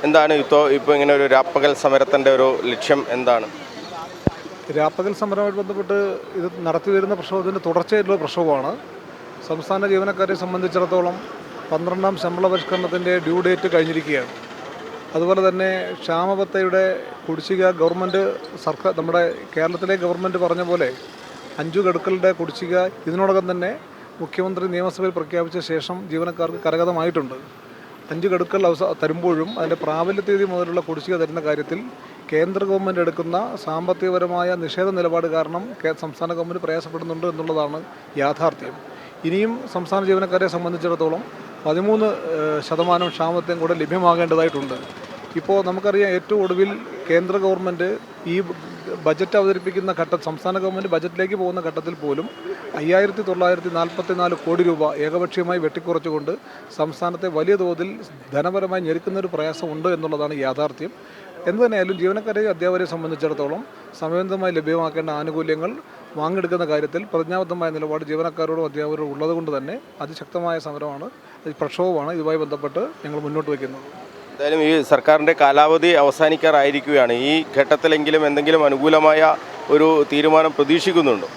എന്താണ് ഇപ്പോൾ ഇങ്ങനെ ഒരു രാപ്പകൽ സമരത്തിൻ്റെ ഒരു ലക്ഷ്യം എന്താണ്? രാപ്പകൽ സമരവുമായി ബന്ധപ്പെട്ട് ഇത് നടത്തി വരുന്ന പ്രക്ഷോഭത്തിൻ്റെ തുടർച്ചയായിട്ടുള്ള പ്രക്ഷോഭമാണ്. സംസ്ഥാന ജീവനക്കാരെ സംബന്ധിച്ചിടത്തോളം 12ാം ശമ്പള പരിഷ്കരണത്തിൻ്റെ ഡ്യൂ ഡേറ്റ് കഴിഞ്ഞിരിക്കുകയാണ്. അതുപോലെ തന്നെ ക്ഷാമബത്തയുടെ കുടിശ്ശിക നമ്മുടെ കേരളത്തിലെ ഗവൺമെൻറ് പറഞ്ഞ പോലെ 5 ഗഡുക്കളുടെ കുടിശ്ശിക ഇതിനോടകം തന്നെ മുഖ്യമന്ത്രി നിയമസഭയിൽ പ്രഖ്യാപിച്ച ശേഷം ജീവനക്കാർക്ക് കരഗതമായിട്ടുണ്ട്. 5 ഗഡുക്കൾ തരുമ്പോഴും അതിൻ്റെ പ്രാബല്യ തീയതി മുതലുള്ള കുടിശ്ശിക തരുന്ന കാര്യത്തിൽ കേന്ദ്ര ഗവൺമെൻറ് എടുക്കുന്ന സാമ്പത്തികപരമായ നിഷേധ നിലപാട് കാരണം സംസ്ഥാന ഗവൺമെൻറ് പ്രയാസപ്പെടുന്നുണ്ട് എന്നുള്ളതാണ് യാഥാർത്ഥ്യം. ഇനിയും സംസ്ഥാന ജീവനക്കാരെ സംബന്ധിച്ചിടത്തോളം 13% ക്ഷാമത്തെയും കൂടെ ലഭ്യമാകേണ്ടതായിട്ടുണ്ട്. ഇപ്പോൾ നമുക്കറിയാം, ഏറ്റവും ഒടുവിൽ കേന്ദ്ര ഗവൺമെൻറ് ഈ ബജറ്റ് അവതരിപ്പിക്കുന്ന സംസ്ഥാന ഗവൺമെൻറ് ബജറ്റിലേക്ക് പോകുന്ന ഘട്ടത്തിൽ പോലും 5944 കോടി രൂപ ഏകപക്ഷീയമായി വെട്ടിക്കുറച്ചുകൊണ്ട് സംസ്ഥാനത്തെ വലിയ തോതിൽ ധനപരമായി ഞെരുക്കുന്നൊരു പ്രയാസമുണ്ട് എന്നുള്ളതാണ് യാഥാർത്ഥ്യം. എന്തു തന്നെയായാലും ജീവനക്കാരെയും അധ്യാപകരെ സംബന്ധിച്ചിടത്തോളം സമയബന്ധമായി ലഭ്യമാക്കേണ്ട ആനുകൂല്യങ്ങൾ വാങ്ങിയെടുക്കുന്ന കാര്യത്തിൽ പ്രതിജ്ഞാബദ്ധമായ നിലപാട് ജീവനക്കാരോടും അധ്യാപകരോടും ഉള്ളതുകൊണ്ട് തന്നെ അതിശക്തമായ സമരമാണ്, പ്രക്ഷോഭമാണ് ഇതുമായി ബന്ധപ്പെട്ട് ഞങ്ങൾ മുന്നോട്ട് വയ്ക്കുന്നത്. എന്തായാലും ഈ സർക്കാരിൻ്റെ കാലാവധി അവസാനിക്കാറായിരിക്കുകയാണ്. ഈ ഘട്ടത്തിലെങ്കിലും എന്തെങ്കിലും അനുകൂലമായ ഒരു തീരുമാനം പ്രതീക്ഷിക്കുന്നുണ്ടോ?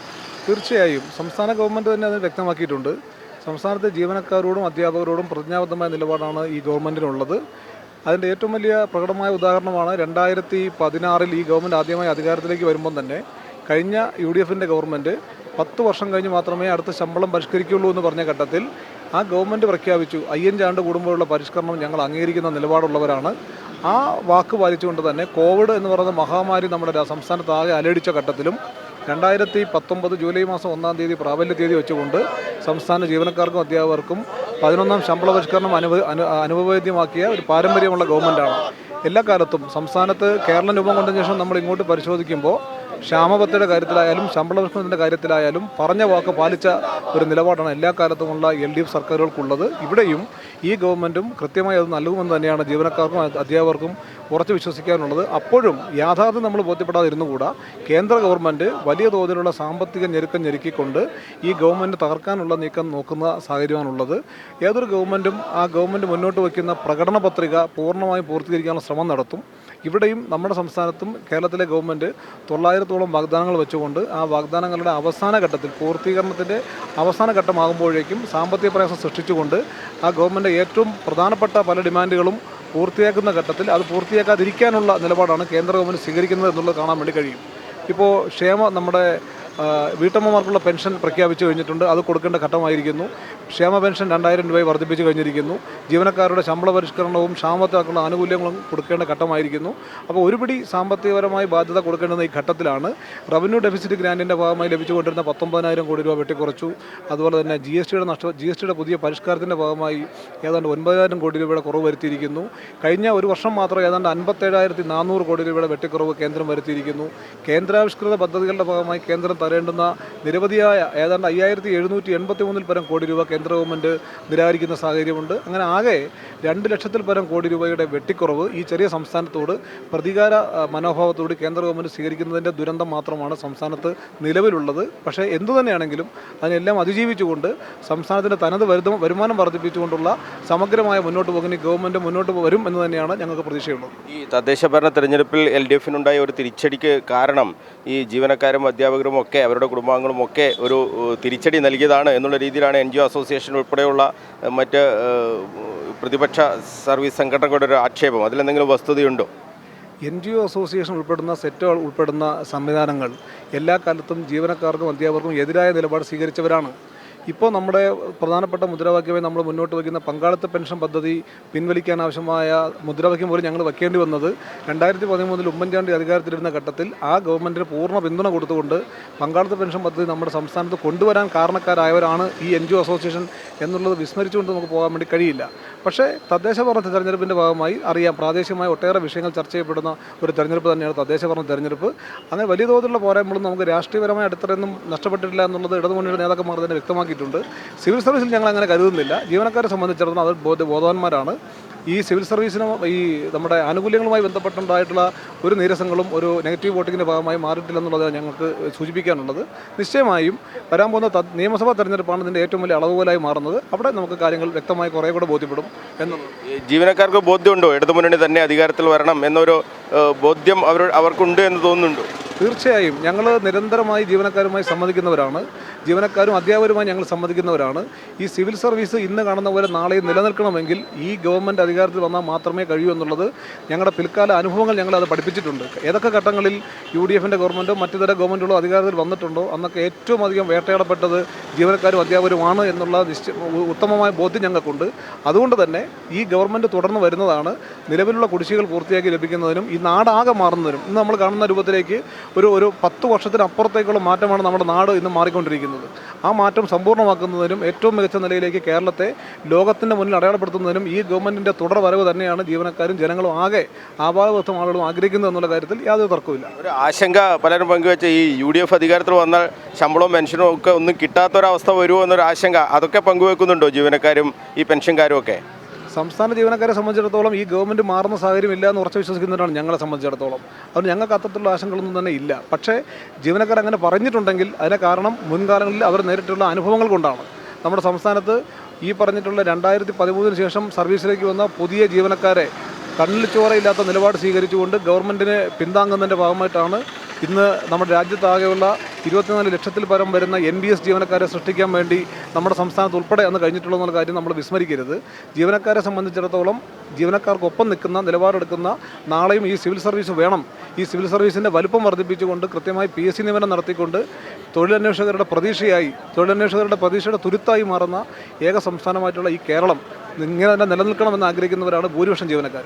തീർച്ചയായും സംസ്ഥാന ഗവൺമെൻറ് തന്നെ അത് വ്യക്തമാക്കിയിട്ടുണ്ട്. സംസ്ഥാനത്തെ ജീവനക്കാരോടും അധ്യാപകരോടും പ്രതിജ്ഞാബദ്ധമായ നിലപാടാണ് ഈ ഗവൺമെൻറ്റിനുള്ളത്. അതിൻ്റെ ഏറ്റവും വലിയ പ്രകടമായ ഉദാഹരണമാണ് 2016 ഈ ഗവൺമെൻറ് ആദ്യമായി അധികാരത്തിലേക്ക് വരുമ്പം തന്നെ കഴിഞ്ഞ UDFൻ്റെ ഗവൺമെൻറ് 10 വർഷം കഴിഞ്ഞ് മാത്രമേ അടുത്ത ശമ്പളം പരിഷ്കരിക്കുള്ളൂ എന്ന് പറഞ്ഞ ഘട്ടത്തിൽ ആ ഗവൺമെൻറ് പ്രഖ്യാപിച്ചു 5 ആണ്ട് കൂടുമ്പോഴുള്ള പരിഷ്കരണം ഞങ്ങൾ അംഗീകരിക്കുന്ന നിലപാടുള്ളവരാണ്. ആ വാക്ക് പാലിച്ചുകൊണ്ട് തന്നെ കോവിഡ് എന്ന് പറയുന്ന മഹാമാരി നമ്മുടെ സംസ്ഥാനത്ത് ആകെ അലയടിച്ച ഘട്ടത്തിലും 2019 ജൂലൈ മാസം 1-ാം തീയതി പ്രാബല്യ തീയതി വെച്ചുകൊണ്ട് സംസ്ഥാന ജീവനക്കാർക്കും അധ്യാപകർക്കും 11ാം ശമ്പള പരിഷ്കരണം അനുഭവേദ്യമാക്കിയ ഒരു പാരമ്പര്യമുള്ള ഗവൺമെൻറ്റാണ്. എല്ലാ കാലത്തും സംസ്ഥാനത്ത് കേരളം രൂപം കൊണ്ടതിന് ശേഷം നമ്മൾ ഇങ്ങോട്ട് പരിശോധിക്കുമ്പോൾ ക്ഷാമബത്തയുടെ കാര്യത്തിലായാലും ശമ്പള പരിഷ്കരണത്തിൻ്റെ കാര്യത്തിലായാലും പറഞ്ഞ വാക്ക് പാലിച്ച ഒരു നിലപാടാണ് എല്ലാ കാലത്തുമുള്ള LDF സർക്കാരുകൾക്കുള്ളത്. ഇവിടെയും ഈ ഗവൺമെൻറ്റും കൃത്യമായി അത് നൽകുമെന്ന് തന്നെയാണ് ജീവനക്കാർക്കും അധ്യാപകർക്കും ഉറച്ചു വിശ്വസിക്കാനുള്ളത്. അപ്പോഴും യാഥാർത്ഥ്യം നമ്മൾ ബോധ്യപ്പെടാതിരുന്നുകൂടാ. കേന്ദ്ര ഗവൺമെൻറ് വലിയ തോതിലുള്ള സാമ്പത്തിക ഞെരുക്കിക്കൊണ്ട് ഈ ഗവൺമെൻറ് തകർക്കാനുള്ള നീക്കം നോക്കുന്ന സാഹചര്യമാണുള്ളത്. ഏതൊരു ഗവൺമെൻറ്റും ആ ഗവൺമെൻറ് മുന്നോട്ട് വയ്ക്കുന്ന പ്രകടന പത്രിക പൂർണ്ണമായും പൂർത്തീകരിക്കാനുള്ള ശ്രമം നടത്തും. ഇവിടെയും നമ്മുടെ സംസ്ഥാനത്തും കേരളത്തിലെ ഗവൺമെൻറ് 900ഓളം വാഗ്ദാനങ്ങൾ വെച്ചുകൊണ്ട് ആ വാഗ്ദാനങ്ങളുടെ അവസാന ഘട്ടത്തിൽ പൂർത്തീകരണത്തിൻ്റെ അവസാന ഘട്ടമാകുമ്പോഴേക്കും സാമ്പത്തിക പ്രയാസം സൃഷ്ടിച്ചുകൊണ്ട് ആ ഗവൺമെൻറ് ഏറ്റവും പ്രധാനപ്പെട്ട പല ഡിമാൻഡുകളും പൂർത്തിയാക്കുന്ന ഘട്ടത്തിൽ അത് പൂർത്തിയാക്കാതിരിക്കാനുള്ള നിലപാടാണ് കേന്ദ്ര ഗവൺമെൻറ് സ്വീകരിക്കുന്നത് എന്നുള്ളത് കാണാൻ വേണ്ടി കഴിയും. ഇപ്പോൾ നമ്മുടെ വീട്ടമ്മമാർക്കുള്ള പെൻഷൻ പ്രഖ്യാപിച്ചു കഴിഞ്ഞിട്ടുണ്ട്. അത് കൊടുക്കേണ്ട ഘട്ടമായിരിക്കുന്നു. ക്ഷേമ പെൻഷൻ 2000 രൂപയെ വർദ്ധിപ്പിച്ച് കഴിഞ്ഞിരിക്കുന്നു. ജീവനക്കാരുടെ ശമ്പള പരിഷ്കരണവും ക്ഷാമത്തിനുള്ള ആനുകൂല്യങ്ങളും കൊടുക്കേണ്ട ഘട്ടമായിരിക്കുന്നു. അപ്പോൾ ഒരുപിടി സാമ്പത്തികപരമായി ബാധ്യത കൊടുക്കേണ്ടുന്ന ഈ ഘട്ടത്തിലാണ് റവന്യൂ ഡെഫിസിറ്റ് ഗ്രാൻറ്റിൻ്റെ ഭാഗമായി ലഭിച്ചുകൊണ്ടിരുന്ന 19,000 കോടി രൂപ വെട്ടിക്കുറച്ചു. അതുപോലെ തന്നെ GSTയുടെ പുതിയ പരിഷ്കാരത്തിൻ്റെ ഭാഗമായി ഏതാണ്ട് 9,000 കോടി രൂപയുടെ കുറവ് വരുത്തിയിരിക്കുന്നു. കഴിഞ്ഞ ഒരു വർഷം മാത്രം ഏതാണ്ട് 57,400 കോടി രൂപയുടെ വെട്ടിക്കുറവ് കേന്ദ്രം വരുത്തിയിരിക്കുന്നു. കേന്ദ്രാവിഷ്കൃത പദ്ധതികളുടെ ഭാഗമായി കേന്ദ്രം തരേണ്ടുന്ന നിരവധിയായ ഏതാണ്ട് 5,783 പരം കോടി രൂപ കേന്ദ്ര ഗവൺമെൻറ് നിരാകരിക്കുന്ന സാഹചര്യമുണ്ട്. അങ്ങനെ ആകെ 2 ലക്ഷത്തിൽ പരം കോടി രൂപയുടെ വെട്ടിക്കുറവ് ഈ ചെറിയ സംസ്ഥാനത്തോട് പ്രതികാര മനോഭാവത്തോട് കേന്ദ്ര ഗവൺമെൻറ് സ്വീകരിക്കുന്നതിൻ്റെ ദുരന്തം മാത്രമാണ് സംസ്ഥാനത്ത് നിലവിലുള്ളത്. പക്ഷേ എന്തു തന്നെയാണെങ്കിലും അതിനെല്ലാം അതിജീവിച്ചുകൊണ്ട് സംസ്ഥാനത്തിൻ്റെ തനത് വരുമാനം വർദ്ധിപ്പിച്ചുകൊണ്ടുള്ള സമഗ്രമായ മുന്നോട്ട് പോകുന്ന ഈ ഗവൺമെൻറ് മുന്നോട്ട് വരും എന്ന് തന്നെയാണ് ഞങ്ങൾക്ക് പ്രതീക്ഷയുള്ളത്. ഈ തദ്ദേശ ഭരണ തെരഞ്ഞെടുപ്പിൽ LDFനുണ്ടായ ഒരു തിരിച്ചടിക്ക് കാരണം ഈ ജീവനക്കാരും അധ്യാപകരും ഒക്കെ അവരുടെ കുടുംബാംഗങ്ങളും ഒക്കെ ഒരു തിരിച്ചടി നൽകിയതാണ് എന്നുള്ള രീതിയിലാണ് NGO അസോസിയേഷൻ ഉൾപ്പെടെയുള്ള മറ്റ് പ്രതിപക്ഷ സർവീസ് സംഘടനകളുടെ ഒരു ആക്ഷേപം. അതിലെന്തെങ്കിലും വസ്തുതയുണ്ടോ? NGO അസോസിയേഷൻ ഉൾപ്പെടുന്ന സംവിധാനങ്ങൾ എല്ലാ കാലത്തും ജീവനക്കാർക്കും അധ്യാപകർക്കും എതിരായ നിലപാട് സ്വീകരിച്ചവരാണ്. ഇപ്പോൾ നമ്മുടെ പ്രധാനപ്പെട്ട മുദ്രാവാക്യമായി നമ്മൾ മുന്നോട്ട് വയ്ക്കുന്ന പങ്കാളിത്ത പെൻഷൻ പദ്ധതി പിൻവലിക്കാനാവശ്യമായ മുദ്രാവാക്യം പോലും ഞങ്ങൾ വയ്ക്കേണ്ടി വന്നത് 2013 ഉമ്മൻചാണ്ടി അധികാരത്തിലിരുന്ന ഘട്ടത്തിൽ ആ ഗവൺമെൻറ്റിന് പൂർണ്ണ പിന്തുണ കൊടുത്തുകൊണ്ട് പങ്കാളിത്ത പെൻഷൻ പദ്ധതി നമ്മുടെ സംസ്ഥാനത്ത് കൊണ്ടുവരാൻ കാരണക്കാരായവരാണ് ഈ NGO അസോസിയേഷൻ എന്നുള്ളത് വിസ്മരിച്ചുകൊണ്ട് നമുക്ക് പോകാൻ വേണ്ടി കഴിയില്ല. പക്ഷേ തദ്ദേശ ഭരണ തെരഞ്ഞെടുപ്പിൻ്റെ ഭാഗമായി അറിയാം, പ്രാദേശികമായ ഒട്ടേറെ വിഷയങ്ങൾ ചർച്ച ചെയ്യപ്പെടുന്ന ഒരു തെരഞ്ഞെടുപ്പ് തന്നെയാണ് തദ്ദേശ ഭരണ തെരഞ്ഞെടുപ്പ്. അങ്ങനെ വലിയ തോതിലുള്ള പോരായ്മകളും നമുക്ക് രാഷ്ട്രീയപരമായ അടിത്തറയൊന്നും നഷ്ടപ്പെട്ടിട്ടില്ല എന്നുള്ളത് ഇടതുമുന്നണിയുടെ നേതാക്കന്മാർ തന്നെ വ്യക്തമാക്കിയിട്ടുണ്ട്. സിവിൽ സർവീസിൽ ഞങ്ങൾ അങ്ങനെ കരുതുന്നില്ല. ജീവനക്കാരെ സംബന്ധിച്ചിടത്തോളം അവർ ബോധവാന്മാരാണ്. ഈ സിവിൽ സർവീസിനും ഈ നമ്മുടെ ആനുകൂല്യങ്ങളുമായി ബന്ധപ്പെട്ടുണ്ടായിട്ടുള്ള ഒരു നീരസങ്ങളും ഒരു നെഗറ്റീവ് വോട്ടിങ്ങിൻ്റെ ഭാഗമായി മാറിയിട്ടില്ലെന്നുള്ളത് ഞങ്ങൾക്ക് സൂചിപ്പിക്കാനുള്ളത്. നിശ്ചയമായും വരാൻ പോകുന്ന നിയമസഭാ തെരഞ്ഞെടുപ്പാണ് ഇതിൻ്റെ ഏറ്റവും വലിയ അളവുകോലായി മാറുന്നത്. അവിടെ നമുക്ക് കാര്യങ്ങൾ വ്യക്തമായി കുറേ കൂടെ ബോധ്യപ്പെടും എന്നുള്ളത്. ജീവനക്കാർക്ക് ബോധ്യമുണ്ടോ ഇടതുമുന്നണി തന്നെ അധികാരത്തിൽ വരണം എന്നൊരു ബോധ്യം അവർക്കുണ്ട് എന്ന് തോന്നുന്നുണ്ടോ? തീർച്ചയായും ഞങ്ങൾ നിരന്തരമായി ജീവനക്കാരുമായി സംവദിക്കുന്നവരാണ്. ജീവനക്കാരും അധ്യാപകരുമായി ഞങ്ങൾ സംവദിക്കുന്നവരാണ്. ഈ സിവിൽ സർവീസ് ഇന്ന് കാണുന്ന പോലെ നാളെയും നിലനിൽക്കണമെങ്കിൽ ഈ ഗവൺമെൻറ് അധികാരത്തിൽ വന്നാൽ മാത്രമേ കഴിയൂ എന്നുള്ളത് ഞങ്ങളുടെ പിൽക്കാല അനുഭവങ്ങൾ ഞങ്ങളത് പഠിപ്പിച്ചിട്ടുണ്ട്. ഏതൊക്കെ ഘട്ടങ്ങളിൽ UDFൻ്റെ ഗവൺമെൻറ്റോ മറ്റു തര ഗവൺമെൻറ്റുകളോ അധികാരത്തിൽ വന്നിട്ടുണ്ടോ അന്നൊക്കെ ഏറ്റവും അധികം വേട്ടയാടപ്പെട്ടത് ജീവനക്കാരും അധ്യാപകരുമാണ് എന്നുള്ള ഉത്തമമായ ബോധ്യം ഞങ്ങൾക്കുണ്ട്. അതുകൊണ്ട് തന്നെ ഈ ഗവൺമെൻറ് തുടർന്ന് വരുന്നതാണ് നിലവിലുള്ള കുടിശ്ശികൾ പൂർത്തിയാക്കി ലഭിക്കുന്നതിനും ഈ നാടാകെ മാറുന്നതിനും. ഇന്ന് നമ്മൾ കാണുന്ന രൂപത്തിലേക്ക് ഒരു 10 വർഷത്തിനപ്പുറത്തേക്കുള്ള മാറ്റമാണ് നമ്മുടെ നാട് ഇന്ന് മാറിക്കൊണ്ടിരിക്കുന്നത്. ആ മാറ്റം സമ്പൂർണ്ണമാക്കുന്നതിനും ഏറ്റവും മികച്ച നിലയിലേക്ക് കേരളത്തെ ലോകത്തിൻ്റെ മുന്നിൽ അടയാളപ്പെടുത്തുന്നതിനും ഈ ഗവൺമെൻറ്റിൻ്റെ തുടർ വരവ് തന്നെയാണ് ജീവനക്കാരും ജനങ്ങളും ആകെ ആപാതവൃത്തം ആളുകളും ആഗ്രഹിക്കുന്നത് എന്നുള്ള കാര്യത്തിൽ യാതൊരു തർക്കവുമില്ല. ഒരു ആശങ്ക പലരും പങ്കുവെച്ച ഈ UDF അധികാരത്തിൽ വന്നാൽ ശമ്പളവും പെൻഷനും ഒക്കെ ഒന്നും കിട്ടാത്തൊരവസ്ഥ വരുമോ എന്നൊരു ആശങ്ക, അതൊക്കെ പങ്കുവെക്കുന്നുണ്ടോ ജീവനക്കാരും ഈ പെൻഷൻകാരും ഒക്കെ? സംസ്ഥാന ജീവനക്കാരെ സംബന്ധിച്ചിടത്തോളം ഈ ഗവൺമെൻറ് മാറുന്ന സാഹചര്യം ഇല്ല എന്ന് ഉറച്ചു വിശ്വസിക്കുന്നവരാണ് ഞങ്ങളെ സംബന്ധിച്ചിടത്തോളം. അതുകൊണ്ട് ഞങ്ങൾക്ക് അത്തരത്തിലുള്ള ആശങ്കകളൊന്നും തന്നെ ഇല്ല. പക്ഷേ ജീവനക്കാർ അങ്ങനെ പറഞ്ഞിട്ടുണ്ടെങ്കിൽ അതിന് കാരണം മുൻകാലങ്ങളിൽ അവർ നേരിട്ടുള്ള അനുഭവങ്ങൾ കൊണ്ടാണ്. നമ്മുടെ സംസ്ഥാനത്ത് ഈ പറഞ്ഞിട്ടുള്ള 2013 ശേഷം സർവീസിലേക്ക് വന്ന പുതിയ ജീവനക്കാരെ കണ്ണിൽ ചോരയില്ലാത്ത നിലപാട് സ്വീകരിച്ചുകൊണ്ട് ഗവൺമെൻറ്റിനെ പിന്താങ്ങുന്നതിൻ്റെ ഭാഗമായിട്ടാണ് ഇന്ന് നമ്മുടെ രാജ്യത്താകെയുള്ള 24 ലക്ഷത്തിൽ പരം വരുന്ന NBS ജീവനക്കാരെ സൃഷ്ടിക്കാൻ വേണ്ടി നമ്മുടെ സംസ്ഥാനത്ത് ഉൾപ്പെടെ അന്ന് കഴിഞ്ഞിട്ടുള്ള കാര്യം നമ്മൾ വിസ്മരിക്കരുത്. ജീവനക്കാരെ സംബന്ധിച്ചിടത്തോളം ജീവനക്കാർക്കൊപ്പം നിൽക്കുന്ന നിലപാടെടുക്കുന്ന നാളെയും ഈ സിവിൽ സർവീസ് വേണം. ഈ സിവിൽ സർവീസിൻ്റെ വലുപ്പം വർദ്ധിപ്പിച്ചുകൊണ്ട് കൃത്യമായി PSC നിയമനം നടത്തിക്കൊണ്ട് തൊഴിലന്വേഷകരുടെ പ്രതീക്ഷയുടെ തുരുത്തായി മാറുന്ന ഏക സംസ്ഥാനമായിട്ടുള്ള ഈ കേരളം ഇങ്ങനെ തന്നെ നിലനിൽക്കണമെന്ന് ആഗ്രഹിക്കുന്നവരാണ് ഭൂരിപക്ഷം ജീവനക്കാർ.